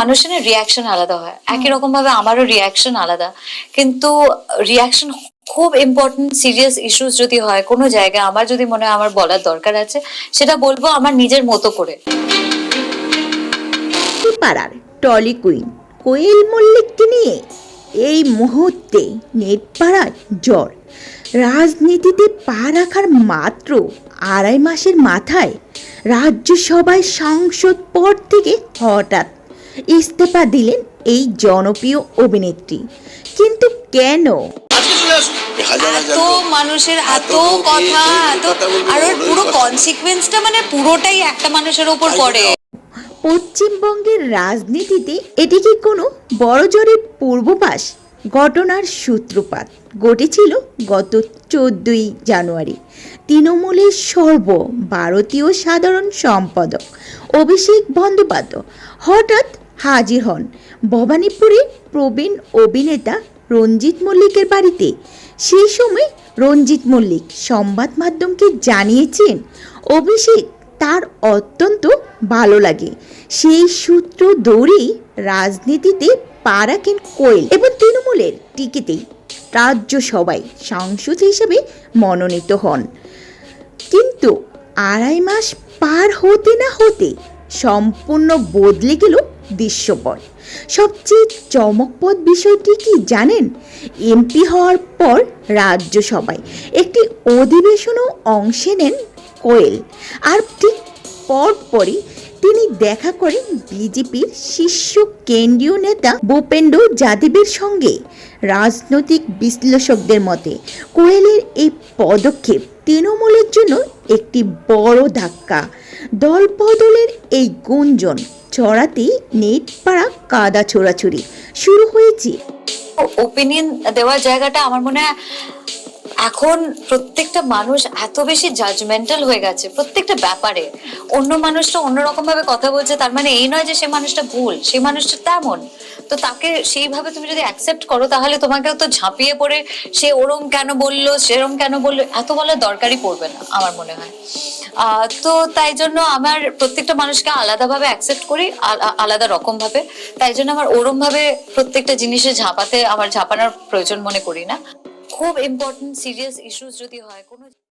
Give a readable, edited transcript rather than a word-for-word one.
মানুষের রিয়াকশন আলাদা হয়, একই রকম ভাবে আমারও রিয়াকশন আলাদা, কিন্তু রিয়াকশন খুব ইম্পর্টেন্ট। সিরিয়াস ইস্যুস যদি হয় কোনো জায়গায়, আমার যদি মনে হয় আমার বলার দরকার আছে, সেটা বলবো আমার নিজের মতো করে। পাড়ার টলি কুইন কোয়েল মল্লিককে নিয়ে এই মুহূর্তে নেট পাড়ায় জ্বর। রাজনীতিতে পা রাখার মাত্র 2.5 মাসের মাথায় রাজ্যসভায় সংসদ পদ থেকে হঠাৎ ইস্তফা দিলেন এই জনপ্রিয় অভিনেত্রী। কিন্তু কেন? এত মানুষের এত কথা, এত আর ওর পুরো কনসিকুয়েন্সটা মানে পুরোটাই একটা মানুষের উপর পড়ে। পশ্চিমবঙ্গের রাজনীতিতে এটি কি কোনো বড়জোরের পূর্বাভাস? ঘটনার সূত্রপাত ঘটেছিল গত 14ই জানুয়ারি। তৃণমূলের সর্বভারতীয় সাধারণ সম্পাদক অভিষেক বন্দ্যোপাধ্যায় হঠাৎ হাজির হন ভবানীপুরের প্রবীণ অভিনেতা রঞ্জিত মল্লিকের বাড়িতে। সেই সময় রঞ্জিত মল্লিক সংবাদ মাধ্যমকে জানিয়েছেন অভিষেক তার অত্যন্ত ভালো লাগে। সেই সূত্র ধরেই রাজনীতিতে পা রাখেন কোয়েল এবং তৃণমূলের টিকিটেই রাজ্যসভায় সাংসদ হিসেবে মনোনীত হন। কিন্তু 2.5 মাস পার হতে না হতে সম্পূর্ণ বদলে গেল দৃশ্যপট। সবচেয়ে চমকপ্রদ বিষয়টি কি জানেন? এমপি হওয়ার পর রাজ্যসভায় একটি অধিবেশনও অংশে নেন কোয়েল, আর ঠিক পরপরই তিনি দেখা করেন বিজেপির শীর্ষ কেন্দ্রীয় নেতা ভূপেন্দ্র যাদবের সঙ্গে। রাজনৈতিক বিশ্লেষকদের মতে কোয়েলের এই পদক্ষেপ তৃণমূলের জন্য একটি বড় ধাক্কা। দল বদলের এই গুঞ্জন ছড়াতেই নেট পাড়া কাদা ছোড়াছুড়ি শুরু হয়েছে। ওপিনিয়ন দেওয়ার জায়গাটা আমার মনে হয় এখন প্রত্যেকটা মানুষ এত বেশি জাজমেন্টাল হয়ে গেছে প্রত্যেকটা ব্যাপারে। অন্য মানুষটা অন্যরকম ভাবে কথা বলছে, তার মানে এই নয় যে সে মানুষটা ভুল, সে মানুষটা তেমন। তো তাকে সেইভাবে তুমি যদি অ্যাকসেপ্ট করো, তাহলে তোমাকেও তো ঝাঁপিয়ে পড়ে সে ওরম কেন বললো, সেরম কেন বললো, এত বলার দরকারই পড়বে না আমার মনে হয়। তো তাই জন্য আমার প্রত্যেকটা মানুষকে আলাদাভাবে অ্যাকসেপ্ট করি, আলাদা রকম ভাবে। তাই জন্য আমার ওরম ভাবে প্রত্যেকটা জিনিসে ঝাঁপানোর প্রয়োজন মনে করি না। খুব ইম্পর্টেন্ট সিরিয়াস ইস্যুস যদি হয় কোনো